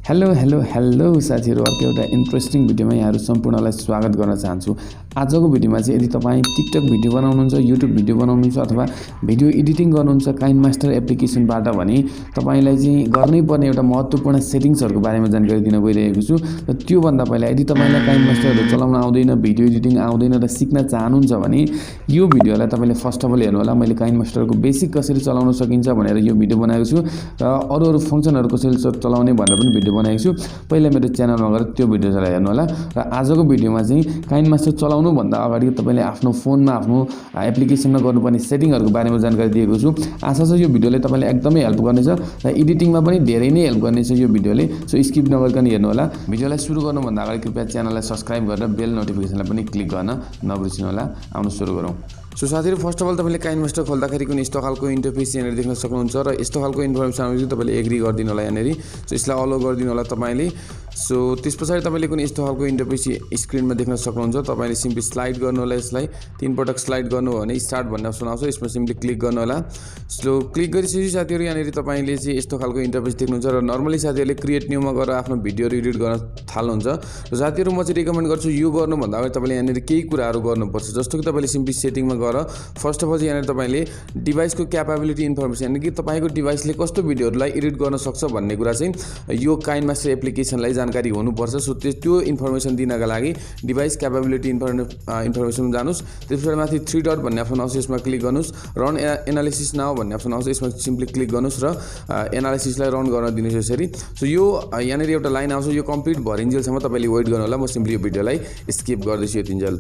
Hello साथीहरु, अर्को एउटा इन्ट्रेस्टिङ भिडियोमा यहाँहरु सम्पूर्णलाई स्वागत गर्न चाहन्छु। आजको भिडियोमा चाहिँ यदि तपाई टिकटक भिडियो बनाउनुहुन्छ, युट्युब भिडियो बनाउनुहुन्छ अथवा भिडियो एडिटिङ गर्नुहुन्छ काइनमास्टर एप्लिकेसनबाट भने तपाईलाई चाहिँ गर्नै पर्ने एउटा महत्त्वपूर्ण सेटिङ्सहरुको बारेमा जानकारी दिन गइरहेको छु। र त्यो भन्दा पहिला यदि तपाईलाई काइनमास्टरहरु चलाउन आउँदैन, भिडियो एडिटिङ आउँदैन र सिक्न चाहनुहुन्छ भने यो भिडियोलाई तपाईले फर्स्ट अफ अल हेर्नु होला। मैले काइनमास्टरको बेसिक कसरी चलाउन सकिन्छ भनेर यो भिडियो बनाएको छु र अरु फंक्सनहरु कसरी चलाउने भनेर पनि भिडियो बनाएको छु। पहिला मेरो च्यानलमा गएर त्यो भिडियोलाई हेर्नु होला। र आजको भिडियोमा चाहिँ काइनमास्टर चलाउनु भन्दा अगाडि तपाईले आफ्नो फोनमा आफ्नो एप्लिकेसनमा गर्नुपर्ने सेटिङहरुको बारेमा जानकारी दिएको छु। आशा छ यो भिडियोले तपाईलाई एकदमै हेल्प गर्नेछ र एडिटिङमा पनि धेरै नै हेल्प गर्नेछ यो भिडियोले। सो स्किप नगरिकन हेर्नु होला। भिडियोलाई सुरु गर्नु भन्दा अगाडि कृपया च्यानललाई सब्स्क्राइब गरेर बेल नोटिफिकेसनलाई पनि क्लिक गर्न नबिर्सनु होला। आउनु सुरु गरौँ। सो साथीहरु, फर्स्ट अफ अल तपाईले काइनमास्टर खोल्दाखेरि कुन यस्तो खालको इन्टरफेस यहाँनिर देख्न सक्नुहुन्छ र यस्तो खालको इन्फर्मेसन आउँछ। तपाईले एग्री गरिदिनु होला यहाँनिर। सो यसलाई अलो गरिदिनु होला तपाईले। सो त्यसपछि तपाईले कुन यस्तो खालको इन्टरफेस स्क्रिनमा देख्न सक्नुहुन्छ। तपाईले सिम्पली स्लाइड गर्नु होला। यसलाई तीन पटक स्लाइड गर्नु हो भने स्टार्ट भन्ने अप्सन आउँछ। यसमा सिम्पली क्लिक गर्नु होला। सो क्लिक गरिसकेपछि साथीहरु यहाँनिर तपाईले चाहिँ यस्तो खालको इन्टरफेस देख्नुहुन्छ र नर्मली साथीहरुले क्रिएट न्यूमा गएर आफ्नो भिडियो एडिट गर्न थाल्नुहुन्छ। र साथीहरु, म चाहिँ रिकमेन्ड गर्छु यो गर्नु भन्दा अगाडि तपाईले यहाँनिर केही कुराहरु गर्नुपर्छ। जस्तो कि तपाईले सिम्पली सेटिङमा गएर फर्स्ट अफ अल यहाँनिर तपाईले डिभाइसको क्यापेबिलिटी इन्फर्मेसन यानी कि तपाईको डिभाइसले कस्तो भिडियोहरुलाई एडिट गर्न सक्छ भन्ने कुरा चाहिँ यो काइनमास्टर एप्लिकेसनलाई जानकारी हुनुपर्छ। सो त्यो इन्फर्मेसन दिनका लागि डिभाइस क्यापेबिलिटी इन्फर्मेसन जानुस्। त्यसपछि माथि थ्री डट भन्ने अप्सन आउँछ। यसमा क्लिक गर्नुस्। रन एनालिसिस नाउ भन्ने अप्सन आउँछ। यसमा सिम्पली क्लिक गर्नुस् र एनालिसिसलाई रन गर्न दिनुस् यसरी। सो यो यहाँनिर एउटा लाइन आउँछ। यो कम्प्लिट भरिन्जेलसम्म तपाईले वेट गर्नु होला। म सिम्पली यो भिडियोलाई स्किप गर्दैछु यतिन्जेल।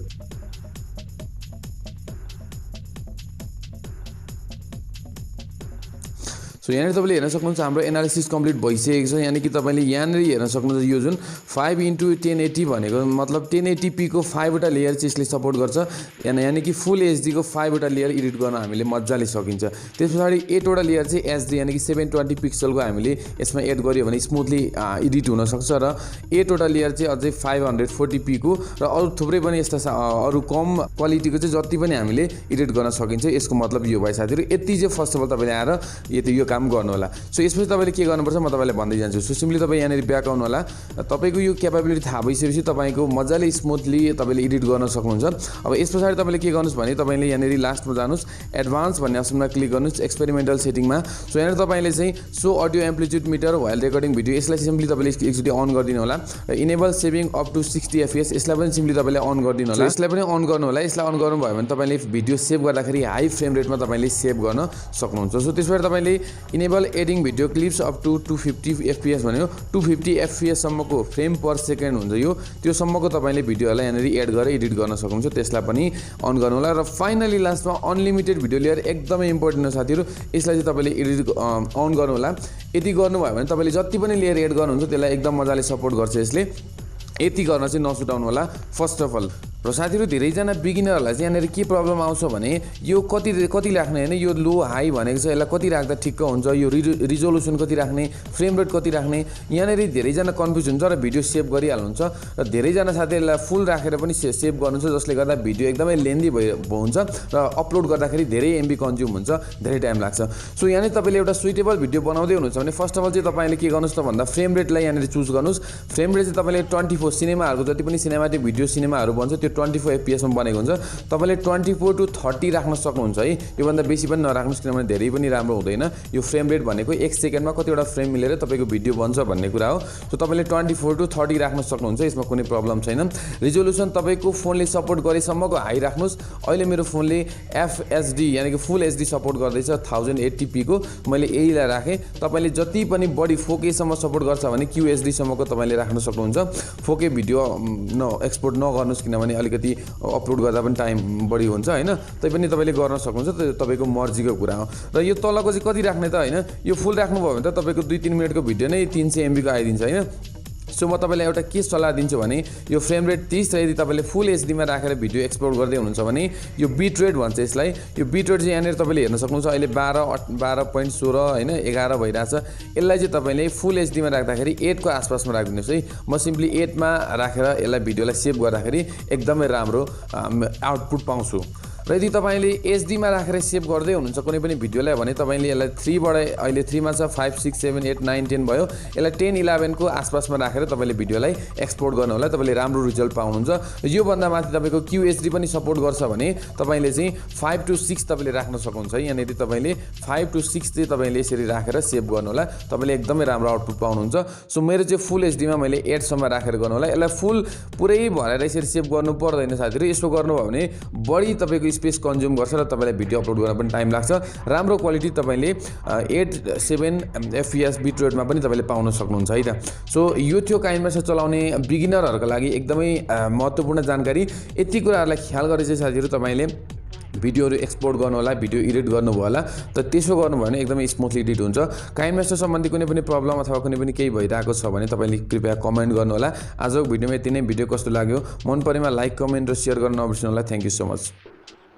सो यहाँनिर तपाईले हेर्न सक्नुहुन्छ हाम्रो एनालिसिस कम्प्लिट भइसकेको छ। यानी कि तपाईले यहाँनिर हेर्न सक्नुहुन्छ यो जुन 5x1080 भनेको मतलब 1080p को 5 वटा लेयर चाहिँ यसले सपोर्ट गर्छ। यानी कि फुल एचडी को 5 वटा लेयर एडिट गर्न हामीले मज्जाले सकिन्छ। त्यसपछि 8 वटा लेयर चाहिँ एचडी यानी कि 720 पिक्सलको हामीले यसमा एड गरियो भने स्मुथली एडिट हुन सक्छ। र 8 वटा लेयर चाहिँ अझै 540p को र अरु थुप्रै पनि यस्ता अरु कम क्वालिटीको चाहिँ जति पनि हामीले एडिट गर्न सकिन्छ। यसको मतलब यो भाइ साथीहरु, यति चाहिँ फर्स्ट अफ अल तपाईले आएर यो काम गर्नु होला। सो यसपछि तपाईले के गर्नुपर्छ म तपाईलाई भन्दै जान्छु। सो सिम्पली तपाई यहाँनिर ब्याक आउनु होला। तपाईको यो क्यापेबिलिटी थाहा भइसकेपछि तपाईको मज्जाले स्मुथली तपाईले एडिट गर्न सक्नुहुन्छ। अब यसपछि तपाईले के गर्नुस् भने तपाईले यहाँनिर लास्टमा जानुस्, एडभान्स भन्ने अप्सनमा क्लिक गर्नुस्, एक्सपेरिमेन्टल सेटिङमा। सो यहाँनिर तपाईले चाहिँ show audio amplitude meter while recording video यसलाई सिम्पली तपाईले एकचोटी अन गरिदिनु होला। र enable saving up to 60 fps यसलाई पनि सिम्पली तपाईले अन गरिदिनु होला। यसलाई पनि अन गर्नु होला। यसलाई अन गर्नु भयो भने तपाईले भिडियो सेभ गर्दाखेरि हाई फ्रेम रेटमा तपाईले सेभ गर्न सक्नुहुन्छ। सो त्यसपछि तपाईले enable adding video clips up to 250 fps भन्यो 250 fps सम्मको फ्रेम पर सेकेन्ड हुन्छ यो। त्यो सम्मको तपाईले भिडियोलाई यहाँनिर एड गरेर एडिट गर्न सक्नुहुन्छ। त्यसलाई पनि अन गर्नु होला। र फाइनली लास्टमा अनलिमिटेड भिडियो लेयर एकदमै इम्पोर्टेन्ट हो साथीहरु। यसलाई चाहिँ तपाईले एडिट अन गर्नु होला। यति गर्नुभयो भने तपाईले जति पनि लेयर एड गर्नुहुन्छ त्यसलाई एकदम मजाले सपोर्ट गर्छ यसले। यति गर्न चाहिँ नसुटाउनु होला फर्स्ट अफ अल। र साथीहरु, धेरैजना बिगिनरहरुलाई चाहिँ यहाँनिर के प्रब्लम आउँछ भने यो कति राख्ने हैन, यो लो हाई भनेको छ यसलाई कति राख्दा ठिक्क हुन्छ, यो रिजोल्युसन कति राख्ने, फ्रेम रेट कति राख्ने, यहाँनिर धेरैजना कन्फ्युज हुन्छ र भिडियो सेभ गरिहाल्नुहुन्छ। र धेरैजना साथीहरुलाई फुल राखेर पनि सेभ गर्नुहुन्छ, जसले गर्दा भिडियो एकदमै लेन्दी हुन्छ र अपलोड गर्दाखेरि धेरै एमबी कन्ज्युम हुन्छ, धेरै टाइम लाग्छ। सो यहाँनिर तपाईले एउटा सुइटेबल भिडियो बनाउँदै हुनुहुन्छ भने फर्स्ट अफ अल चाहिँ तपाईले के गर्नुस् त भन्दा फ्रेम रेटलाई यहाँनिर चुज गर्नुस्। फ्रेम रेट चाहिँ तपाईले 24 सिनेमाहरुको जति पनि सिनेमाटिक भिडियो सिनेमाहरु बन्छ त्यो 24 fps मा बनेको हुन्छ। तपाईले 24 to 30 राख्न सक्नुहुन्छ है। यो भन्दा बेसी पनि नराख्नुस् किनभने धेरै पनि राम्रो हुँदैन। यो फ्रेम रेट भनेको 1 सेकेन्डमा कतिवटा फ्रेम मिलेर तपाईको भिडियो बन्छ भन्ने कुरा हो। सो तपाईले 24 to 30 राख्न सक्नुहुन्छ। यसमा कुनै प्रब्लम छैन। रिजोल्युसन तपाईको फोनले सपोर्ट गरेसम्मको हाई राख्नुस्। अहिले मेरो फोनले एफएसडी यानी कि फुल एचडी सपोर्ट गर्दैछ 1080p को। मैले यहीलाई राखे। तपाईले जति पनि बडी 4K सम्म सपोर्ट गर्छ भने QHD सम्मको तपाईले राख्न सक्नुहुन्छ। 4K भिडियो एक्सपोर्ट नगर्नुस् किनभने अलिकति अपलोड गर्दा पनि टाइम बढी हुन्छ हैन। तैपनि तपाईले गर्न सक्नुहुन्छ, तपाईको मर्जीको कुरा हो। र यो तलको चाहिँ कति राख्ने त हैन, यो फुल राख्नु भयो भने त तपाईको 2-3 मिनेटको भिडियो नै 300 MB को आइदिन्छ हैन। सो म तपाईलाई एउटा के सल्लाह दिन्छु भने यो फ्रेम रेट 30 र यदि तपाईले फुल एचडी मा राखेर भिडियो एक्सपोर्ट गर्दै हुनुहुन्छ भने यो बिट रेट भन्छ यसलाई। यो बिट रेट चाहिँ यहाँनिर तपाईले हेर्न सक्नुहुन्छ अहिले 12.16 हैन 11 भइराछ। यसलाई चाहिँ तपाईले फुल एचडी मा राख्दाखेरि 8 को आसपासमा राख्दिनुस् है। म सिम्पली 8 मा राखेर यसलाई भिडियोलाई सेभ गर्दाखेरि एकदमै राम्रो आउटपुट पाउँछु। र यदि तपाईँले एचडीमा राखेर सेभ गर्दै हुनुहुन्छ कुनै पनि भिडियोलाई भने तपाईँले यसलाई 3 बाट अहिले 3 मा छ 5 6 7 8 9 10 भयो यसलाई 10 11 को आसपासमा राखेर तपाईँले भिडियोलाई एक्सपोर्ट गर्नु होला तपाईँले राम्रो रिजल्ट पाउनुहुन्छ यो भन्दा माथि तपाईँको QHD पनि सपोर्ट गर्छ भने तपाईँले चाहिँ 5 to 6 तपाईँले राख्न सक्नुहुन्छ है यहाँनिर तपाईँले 5 to 6 चाहिँ तपाईँले यसरी राखेर सेभ गर्नु होला तपाईँले एकदमै राम्रो आउटपुट पाउनुहुन्छ सो मेरो चाहिँ फुल एचडीमा मैले 8 सम्म राखेर गर्नु होला यसलाई फुल पुरै भरेर यसरी सेभ गर्नु पर्दैन साथीहरु यसो गर्नुभयो भने बढी तपाईको स्पेस कन्ज्युम गर्छ र तपाईलाई भिडियो अपलोड गर्न पनि टाइम लाग्छ राम्रो क्वालिटी तपाईले 8-7 fps बिट रेटमा पनि तपाईले पाउन सक्नुहुन्छ है त सो यो थियो काइनमास्टर चलाउने बिगिनरहरुको लागि एकदमै महत्त्वपूर्ण जानकारी यति कुराहरुलाई ख्याल गरे चाहिँ साथीहरु तपाईले भिडियोहरु एक्सपोर्ट गर्नु होला भिडियो एडिट गर्नु भयो होला त त्यसो गर्नु भयो भने एकदमै स्मुथली एडिट हुन्छ काइनमास्टर सम्बन्धी कुनै पनि प्रब्लम अथवा कुनै पनि केही भइराको छ भने तपाईले कृपया कमेन्ट गर्नु होला आजको भिडियोमा यति नै भिडियो कस्तो लाग्यो मन परेमा लाइक कमेन्ट र शेयर गर्न नबिर्सनु होला थ्यांक यू सो मच